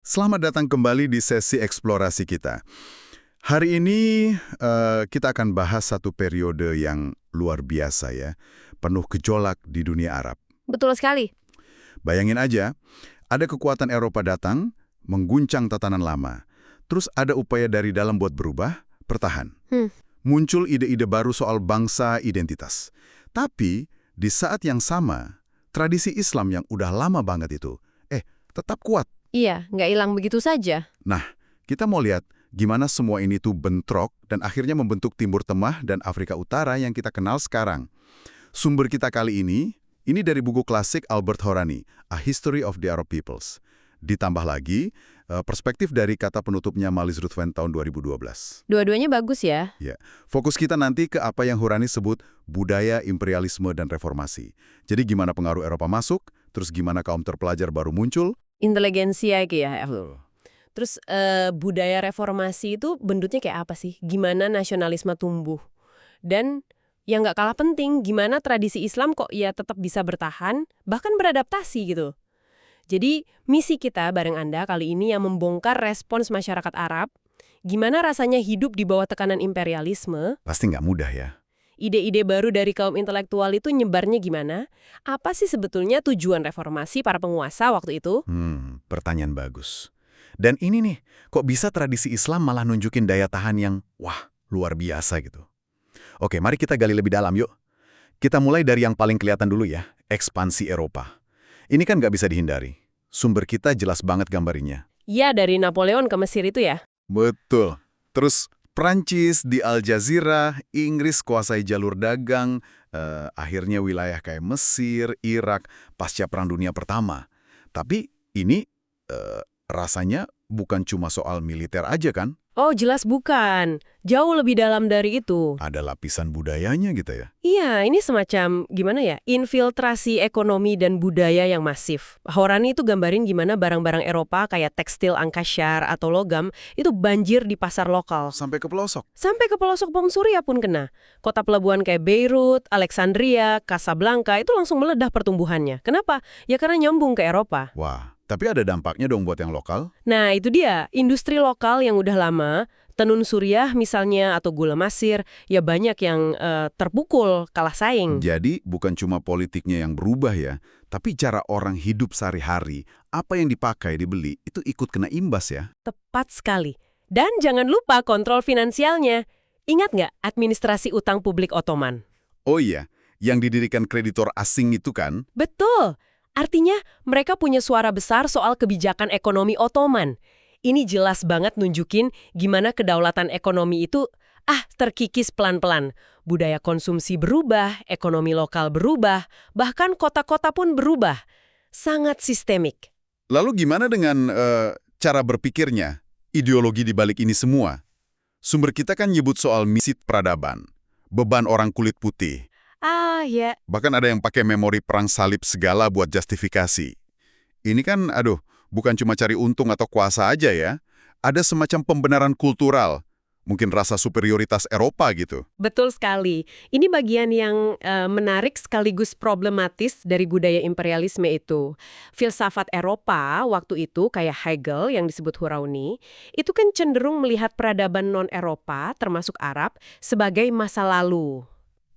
Selamat datang kembali di sesi eksplorasi kita. Hari ini kita akan bahas satu periode yang luar biasa ya, penuh gejolak di dunia Arab. Betul sekali. Bayangin aja, ada kekuatan Eropa datang, mengguncang tatanan lama. Terus ada upaya dari dalam buat berubah, bertahan. Muncul ide-ide baru soal bangsa identitas. Tapi di saat yang sama, tradisi Islam yang udah lama banget itu, tetap kuat. Iya, nggak hilang begitu saja. Nah, kita mau lihat gimana semua ini tuh bentrok dan akhirnya membentuk Timur Tengah dan Afrika Utara yang kita kenal sekarang. Sumber kita kali ini dari buku klasik Albert Hourani, A History of the Arab Peoples. Ditambah lagi, perspektif dari kata penutupnya Malise Ruthven tahun 2012. Dua-duanya bagus ya. Ya, fokus kita nanti ke apa yang Hourani sebut budaya imperialisme dan reformasi. Jadi gimana pengaruh Eropa masuk, terus gimana kaum terpelajar baru muncul. Inteligensia ya. Terus budaya reformasi itu bentuknya kayak apa sih? Gimana nasionalisme tumbuh? Dan yang nggak kalah penting, gimana tradisi Islam kok ya tetap bisa bertahan, bahkan beradaptasi gitu. Jadi misi kita bareng Anda kali ini yang membongkar respons masyarakat Arab, gimana rasanya hidup di bawah tekanan imperialisme. Pasti nggak mudah ya. Ide-ide baru dari kaum intelektual itu nyebarnya gimana? Apa sih sebetulnya tujuan reformasi para penguasa waktu itu? Pertanyaan bagus. Dan ini nih, kok bisa tradisi Islam malah nunjukin daya tahan yang, wah, luar biasa gitu. Oke, mari kita gali lebih dalam yuk. Kita mulai dari yang paling kelihatan dulu ya, ekspansi Eropa. Ini kan nggak bisa dihindari. Sumber kita jelas banget gambarnya. Ya, dari Napoleon ke Mesir itu ya? Betul. Terus Prancis di Aljazeera, Inggris kuasai jalur dagang, akhirnya wilayah kayak Mesir, Irak, pasca Perang Dunia Pertama. Tapi ini rasanya bukan cuma soal militer aja kan? Oh, jelas bukan. Jauh lebih dalam dari itu. Ada lapisan budayanya gitu ya? Iya, ini semacam, gimana ya, infiltrasi ekonomi dan budaya yang masif. Hourani itu gambarin gimana barang-barang Eropa kayak tekstil angkasyar atau logam itu banjir di pasar lokal. Sampai ke pelosok? Sampai ke pelosok Bong Surya pun kena. Kota pelabuhan kayak Beirut, Alexandria, Casablanca itu langsung meledah pertumbuhannya. Kenapa? Ya karena nyambung ke Eropa. Wah, tapi ada dampaknya dong buat yang lokal? Nah, itu dia. Industri lokal yang udah lama, tenun suriah misalnya atau gula Masir, ya banyak yang terpukul, kalah saing. Jadi bukan cuma politiknya yang berubah ya, tapi cara orang hidup sehari-hari, apa yang dipakai, dibeli, itu ikut kena imbas ya? Tepat sekali. Dan jangan lupa kontrol finansialnya. Ingat nggak administrasi utang publik Ottoman? Oh iya, yang didirikan kreditor asing itu kan? Betul. Artinya mereka punya suara besar soal kebijakan ekonomi Ottoman. Ini jelas banget nunjukin gimana kedaulatan ekonomi itu terkikis pelan-pelan. Budaya konsumsi berubah, ekonomi lokal berubah, bahkan kota-kota pun berubah. Sangat sistemik. Lalu gimana dengan cara berpikirnya, ideologi di balik ini semua? Sumber kita kan nyebut soal misi peradaban, beban orang kulit putih. Ya. Bahkan ada yang pakai memori perang salib segala buat justifikasi. Ini kan, bukan cuma cari untung atau kuasa aja ya. Ada semacam pembenaran kultural. Mungkin rasa superioritas Eropa gitu. Betul sekali. Ini bagian yang menarik sekaligus problematis dari budaya imperialisme itu. Filsafat Eropa waktu itu kayak Hegel yang disebut Hourani, itu kan cenderung melihat peradaban non-Eropa, termasuk Arab, sebagai masa lalu.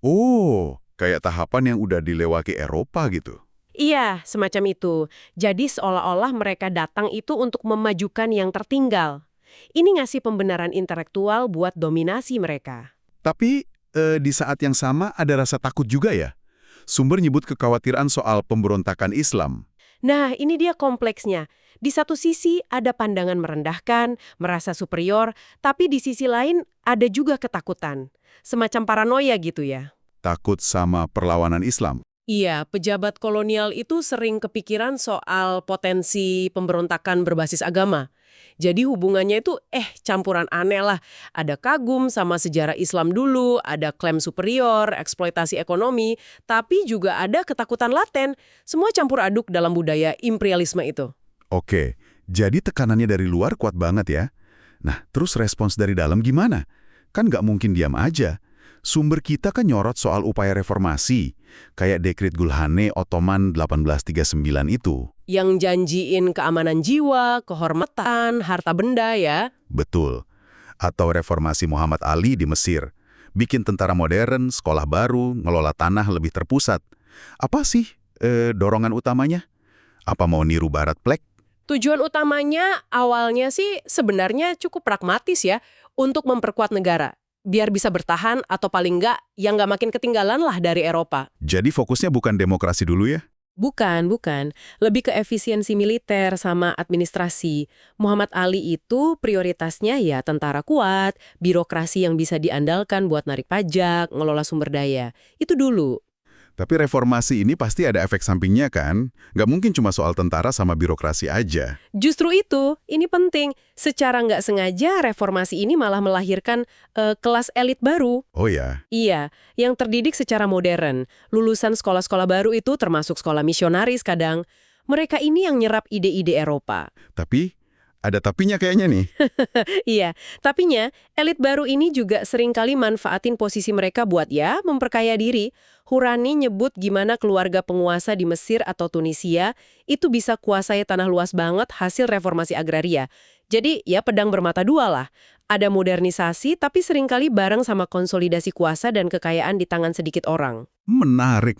Oh, kayak tahapan yang udah dilewati Eropa gitu. Iya, semacam itu. Jadi seolah-olah mereka datang itu untuk memajukan yang tertinggal. Ini ngasih pembenaran intelektual buat dominasi mereka. Tapi di saat yang sama ada rasa takut juga ya? Sumber nyebut kekhawatiran soal pemberontakan Islam. Nah, ini dia kompleksnya. Di satu sisi ada pandangan merendahkan, merasa superior, tapi di sisi lain ada juga ketakutan. Semacam paranoia gitu ya. Takut sama perlawanan Islam. Iya, pejabat kolonial itu sering kepikiran soal potensi pemberontakan berbasis agama. Jadi hubungannya itu campuran aneh lah. Ada kagum sama sejarah Islam dulu, ada klaim superior, eksploitasi ekonomi, tapi juga ada ketakutan laten. Semua campur aduk dalam budaya imperialisme itu. Oke, jadi tekanannya dari luar kuat banget ya. Nah, terus respons dari dalam gimana? Kan nggak mungkin diam aja. Sumber kita kan nyorot soal upaya reformasi. kayak Dekrit Gulhane Ottoman 1839 itu. Yang janjiin keamanan jiwa, kehormatan, harta benda ya. Betul. Atau reformasi Muhammad Ali di Mesir. Bikin tentara modern, sekolah baru, ngelola tanah lebih terpusat. Apa sih dorongan utamanya? Apa mau niru Barat plek? Tujuan utamanya awalnya sih sebenarnya cukup pragmatis ya, untuk memperkuat negara. Biar bisa bertahan atau paling nggak, yang nggak makin ketinggalan lah dari Eropa. Jadi fokusnya bukan demokrasi dulu ya? Bukan. Lebih ke efisiensi militer sama administrasi. Muhammad Ali itu prioritasnya ya tentara kuat, birokrasi yang bisa diandalkan buat narik pajak, ngelola sumber daya. Itu dulu. Tapi reformasi ini pasti ada efek sampingnya kan? Nggak mungkin cuma soal tentara sama birokrasi aja. Justru itu, ini penting. Secara nggak sengaja, reformasi ini malah melahirkan kelas elit baru. Oh ya? Iya, yang terdidik secara modern. Lulusan sekolah-sekolah baru itu termasuk sekolah misionaris kadang. Mereka ini yang nyerap ide-ide Eropa. Tapi, ada tapinya kayaknya nih. Iya, tapinya elit baru ini juga seringkali manfaatin posisi mereka buat ya memperkaya diri. Hurani nyebut gimana keluarga penguasa di Mesir atau Tunisia itu bisa kuasai tanah luas banget hasil reformasi agraria. Jadi ya pedang bermata dua lah. Ada modernisasi tapi seringkali bareng sama konsolidasi kuasa dan kekayaan di tangan sedikit orang. Menarik.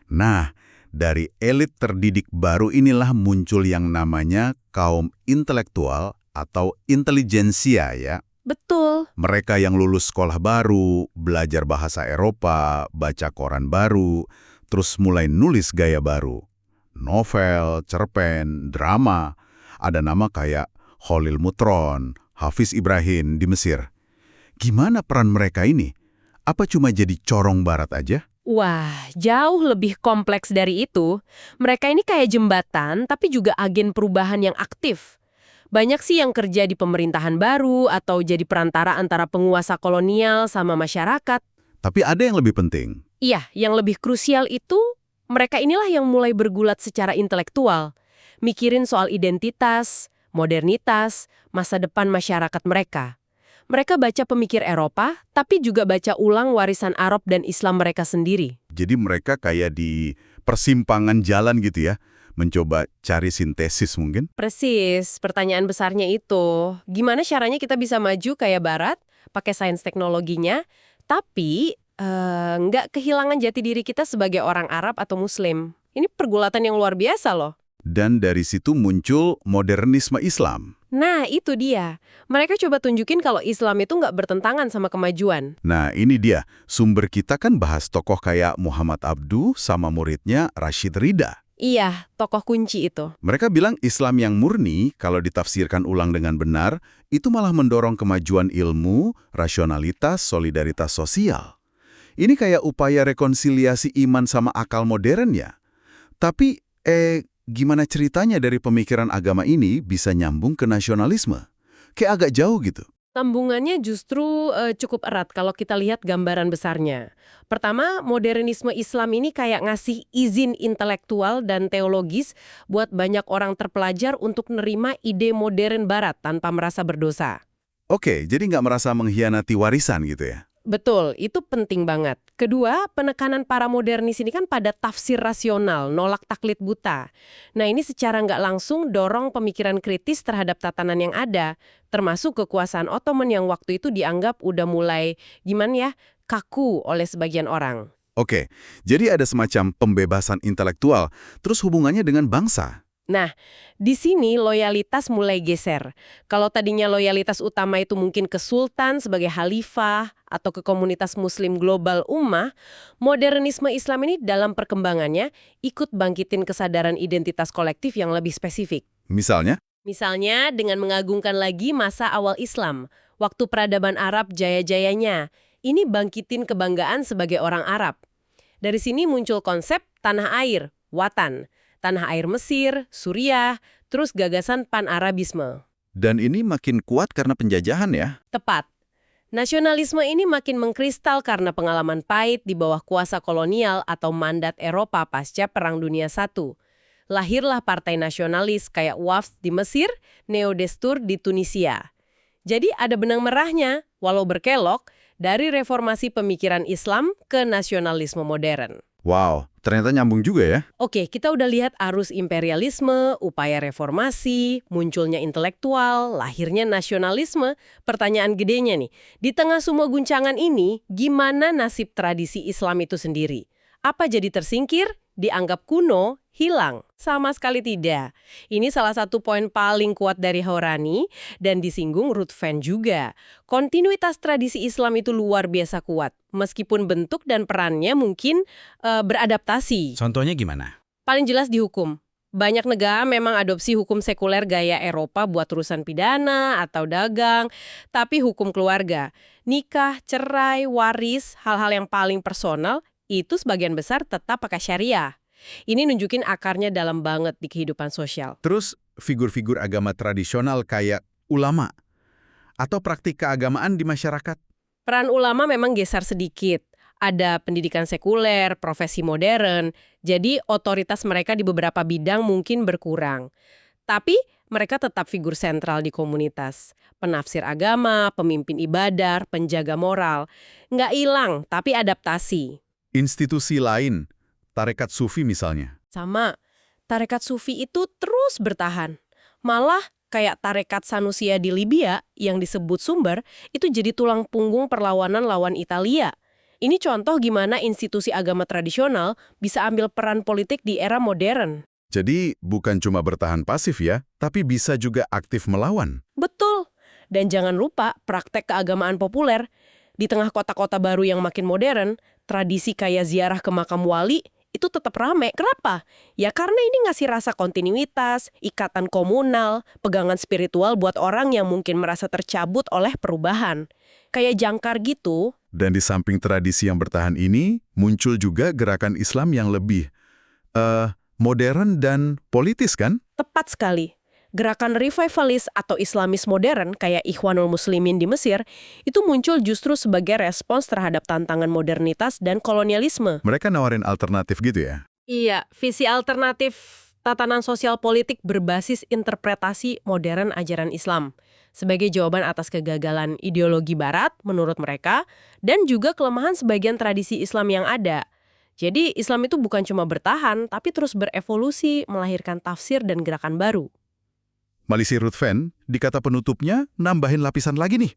Nah, dari elit terdidik baru inilah muncul yang namanya kaum intelektual atau intelijensia ya. Betul. Mereka yang lulus sekolah baru, belajar bahasa Eropa, baca koran baru, terus mulai nulis gaya baru. Novel, cerpen, drama. Ada nama kayak Khalil Mutron, Hafiz Ibrahim di Mesir. Gimana peran mereka ini? Apa cuma jadi corong barat aja? Wah, jauh lebih kompleks dari itu. Mereka ini kayak jembatan, tapi juga agen perubahan yang aktif. Banyak sih yang kerja di pemerintahan baru atau jadi perantara antara penguasa kolonial sama masyarakat. Tapi ada yang lebih penting. Iya, yang lebih krusial itu, mereka inilah yang mulai bergulat secara intelektual. Mikirin soal identitas, modernitas, masa depan masyarakat mereka. Mereka baca pemikir Eropa, tapi juga baca ulang warisan Arab dan Islam mereka sendiri. Jadi mereka kayak di persimpangan jalan gitu ya, mencoba cari sintesis mungkin? Persis, pertanyaan besarnya itu, gimana caranya kita bisa maju kayak Barat, pakai sains teknologinya, tapi nggak kehilangan jati diri kita sebagai orang Arab atau Muslim. Ini pergulatan yang luar biasa loh. Dan dari situ muncul modernisme Islam. Nah, itu dia. Mereka coba tunjukin kalau Islam itu nggak bertentangan sama kemajuan. Nah, ini dia. Sumber kita kan bahas tokoh kayak Muhammad Abduh sama muridnya Rashid Rida. Iya, tokoh kunci itu. Mereka bilang Islam yang murni, kalau ditafsirkan ulang dengan benar, itu malah mendorong kemajuan ilmu, rasionalitas, solidaritas sosial. Ini kayak upaya rekonsiliasi iman sama akal modern ya. Tapi, gimana ceritanya dari pemikiran agama ini bisa nyambung ke nasionalisme? Kayak agak jauh gitu. Sambungannya justru cukup erat kalau kita lihat gambaran besarnya. Pertama, modernisme Islam ini kayak ngasih izin intelektual dan teologis buat banyak orang terpelajar untuk nerima ide modern Barat tanpa merasa berdosa. Oke, jadi nggak merasa mengkhianati warisan gitu ya? Betul, itu penting banget. Kedua, penekanan para modernis ini kan pada tafsir rasional, nolak taklid buta. Nah, ini secara nggak langsung dorong pemikiran kritis terhadap tatanan yang ada, termasuk kekuasaan Ottoman yang waktu itu dianggap udah mulai, gimana ya, kaku oleh sebagian orang. Oke, jadi ada semacam pembebasan intelektual, terus hubungannya dengan bangsa. Nah, di sini loyalitas mulai geser. Kalau tadinya loyalitas utama itu mungkin ke sultan sebagai khalifah atau ke komunitas muslim global ummah, modernisme Islam ini dalam perkembangannya ikut bangkitin kesadaran identitas kolektif yang lebih spesifik. Misalnya? Misalnya dengan mengagungkan lagi masa awal Islam, waktu peradaban Arab jaya-jayanya. Ini bangkitin kebanggaan sebagai orang Arab. Dari sini muncul konsep tanah air, watan. Tanah air Mesir, Suriah, terus gagasan pan-Arabisme. Dan ini makin kuat karena penjajahan ya? Tepat. Nasionalisme ini makin mengkristal karena pengalaman pahit di bawah kuasa kolonial atau mandat Eropa pasca Perang Dunia I. Lahirlah partai nasionalis kayak WAFD di Mesir, Neo-Destur di Tunisia. Jadi ada benang merahnya, walau berkelok, dari reformasi pemikiran Islam ke nasionalisme modern. Wow, ternyata nyambung juga ya. Oke, kita udah lihat arus imperialisme, upaya reformasi, munculnya intelektual, lahirnya nasionalisme. Pertanyaan gedenya nih, di tengah semua guncangan ini, gimana nasib tradisi Islam itu sendiri? Apa jadi tersingkir? Dianggap kuno? Hilang? Sama sekali tidak. Ini salah satu poin paling kuat dari Hourani dan disinggung Ruth Venn juga. Kontinuitas tradisi Islam itu luar biasa kuat, meskipun bentuk dan perannya mungkin beradaptasi. Contohnya gimana? Paling jelas di hukum. Banyak negara memang adopsi hukum sekuler gaya Eropa buat urusan pidana atau dagang, tapi hukum keluarga, nikah, cerai, waris, hal-hal yang paling personal, itu sebagian besar tetap pakai syariah. Ini nunjukin akarnya dalam banget di kehidupan sosial. Terus figur-figur agama tradisional kayak ulama atau praktik keagamaan di masyarakat. Peran ulama memang geser sedikit. Ada pendidikan sekuler, profesi modern, jadi otoritas mereka di beberapa bidang mungkin berkurang. Tapi mereka tetap figur sentral di komunitas. Penafsir agama, pemimpin ibadah, penjaga moral. Nggak hilang, tapi adaptasi. Institusi lain, tarekat sufi misalnya. Sama, tarekat sufi itu terus bertahan. Malah kayak tarekat Sanusia di Libya yang disebut sumber, itu jadi tulang punggung perlawanan lawan Italia. Ini contoh gimana institusi agama tradisional bisa ambil peran politik di era modern. Jadi bukan cuma bertahan pasif ya, tapi bisa juga aktif melawan. Betul. Dan jangan lupa praktek keagamaan populer. Di tengah kota-kota baru yang makin modern, tradisi kayak ziarah ke makam wali itu tetap rame. Kenapa? Ya karena ini ngasih rasa kontinuitas, ikatan komunal, pegangan spiritual buat orang yang mungkin merasa tercabut oleh perubahan. Kayak jangkar gitu. Dan di samping tradisi yang bertahan ini, muncul juga gerakan Islam yang lebih modern dan politis kan? Tepat sekali. Gerakan revivalis atau Islamis modern kayak Ikhwanul Muslimin di Mesir itu muncul justru sebagai respons terhadap tantangan modernitas dan kolonialisme. Mereka nawarin alternatif gitu ya? Iya, visi alternatif tatanan sosial politik berbasis interpretasi modern ajaran Islam sebagai jawaban atas kegagalan ideologi Barat menurut mereka dan juga kelemahan sebagian tradisi Islam yang ada. Jadi Islam itu bukan cuma bertahan, tapi terus berevolusi, melahirkan tafsir dan gerakan baru. Malisi Ruth Venn, di kata penutupnya, nambahin lapisan lagi nih.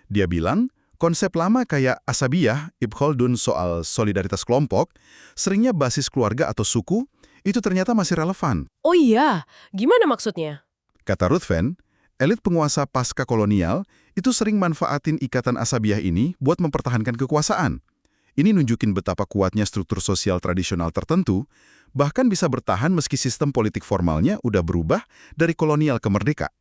Dia bilang, konsep lama kayak asabiyah, Ibn Khaldun soal solidaritas kelompok, seringnya basis keluarga atau suku, itu ternyata masih relevan. Oh iya, gimana maksudnya? Kata Ruth Venn, elit penguasa pasca kolonial itu sering manfaatin ikatan asabiyah ini buat mempertahankan kekuasaan. Ini nunjukin betapa kuatnya struktur sosial tradisional tertentu, bahkan bisa bertahan meski sistem politik formalnya udah berubah dari kolonial ke merdeka.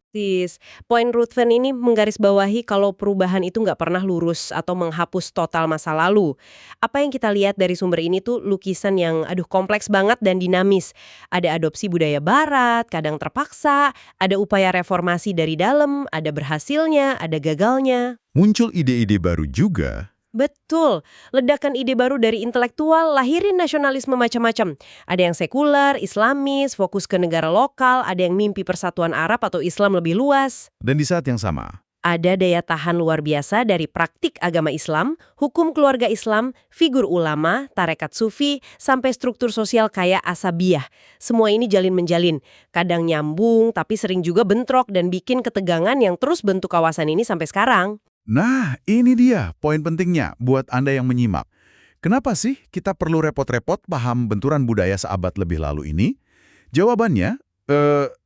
Poin Ruth Venn ini menggarisbawahi kalau perubahan itu nggak pernah lurus atau menghapus total masa lalu. Apa yang kita lihat dari sumber ini tuh lukisan yang kompleks banget dan dinamis. Ada adopsi budaya barat, kadang terpaksa, ada upaya reformasi dari dalam, ada berhasilnya, ada gagalnya. Muncul ide-ide baru juga. Betul, ledakan ide baru dari intelektual lahirin nasionalisme macam-macam. Ada yang sekuler, Islamis, fokus ke negara lokal, ada yang mimpi persatuan Arab atau Islam lebih luas. Dan di saat yang sama, ada daya tahan luar biasa dari praktik agama Islam, hukum keluarga Islam, figur ulama, tarekat sufi, sampai struktur sosial kayak asabiyah. Semua ini jalin-menjalin, kadang nyambung tapi sering juga bentrok dan bikin ketegangan yang terus bentuk kawasan ini sampai sekarang. nah ini dia poin pentingnya buat Anda yang menyimak. Kenapa sih kita perlu repot-repot paham benturan budaya seabad lebih lalu ini? Jawabannya,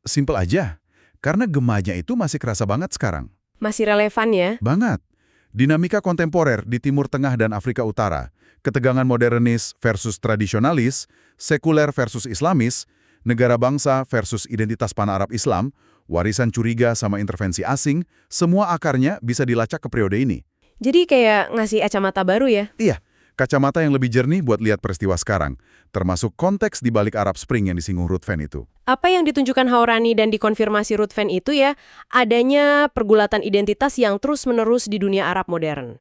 simpel aja. Karena gemanya itu masih kerasa banget sekarang. Masih relevan ya? Banget. Dinamika kontemporer di Timur Tengah dan Afrika Utara, ketegangan modernis versus tradisionalis, sekuler versus Islamis, negara bangsa versus identitas pan-Arab Islam, warisan curiga sama intervensi asing, semua akarnya bisa dilacak ke periode ini. Jadi kayak ngasih kacamata baru ya? Iya, kacamata yang lebih jernih buat lihat peristiwa sekarang, termasuk konteks di balik Arab Spring yang disinggung Ruth Venn itu. Apa yang ditunjukkan Hourani dan dikonfirmasi Ruth Venn itu ya, adanya pergulatan identitas yang terus-menerus di dunia Arab modern.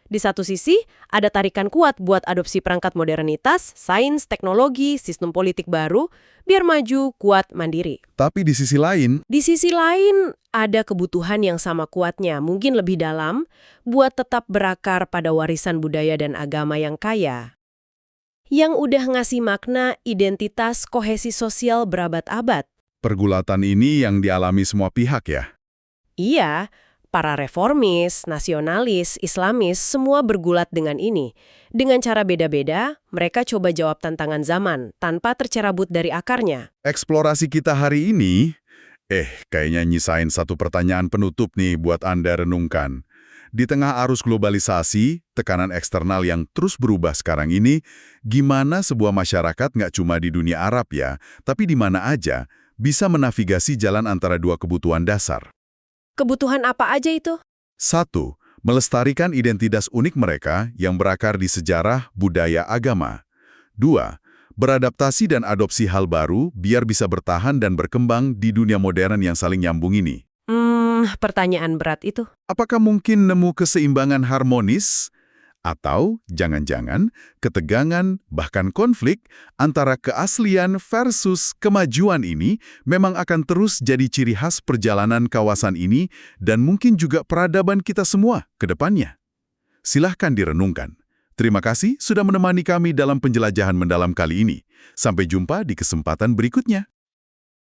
Di satu sisi, ada tarikan kuat buat adopsi perangkat modernitas, sains, teknologi, sistem politik baru, biar maju, kuat, mandiri. Tapi di sisi lain, ada kebutuhan yang sama kuatnya, mungkin lebih dalam, buat tetap berakar pada warisan budaya dan agama yang kaya. yang udah ngasih makna identitas kohesi sosial berabad-abad. Pergulatan ini yang dialami semua pihak ya? Iya, para reformis, nasionalis, Islamis, semua bergulat dengan ini. Dengan cara beda-beda, mereka coba jawab tantangan zaman tanpa tercerabut dari akarnya. Eksplorasi kita hari ini, kayaknya nyisain satu pertanyaan penutup nih buat Anda renungkan. Di tengah arus globalisasi, tekanan eksternal yang terus berubah sekarang ini, gimana sebuah masyarakat nggak cuma di dunia Arab ya, tapi di mana aja, bisa menavigasi jalan antara dua kebutuhan dasar. Kebutuhan apa aja itu? 1. Melestarikan identitas unik mereka yang berakar di sejarah, budaya, agama. 2. Beradaptasi dan adopsi hal baru biar bisa bertahan dan berkembang di dunia modern yang saling nyambung ini. Pertanyaan berat itu. Apakah mungkin nemu keseimbangan harmonis? Atau jangan-jangan ketegangan bahkan konflik antara keaslian versus kemajuan ini memang akan terus jadi ciri khas perjalanan kawasan ini dan mungkin juga peradaban kita semua ke depannya? Silahkan direnungkan. Terima kasih sudah menemani kami dalam penjelajahan mendalam kali ini. Sampai jumpa di kesempatan berikutnya.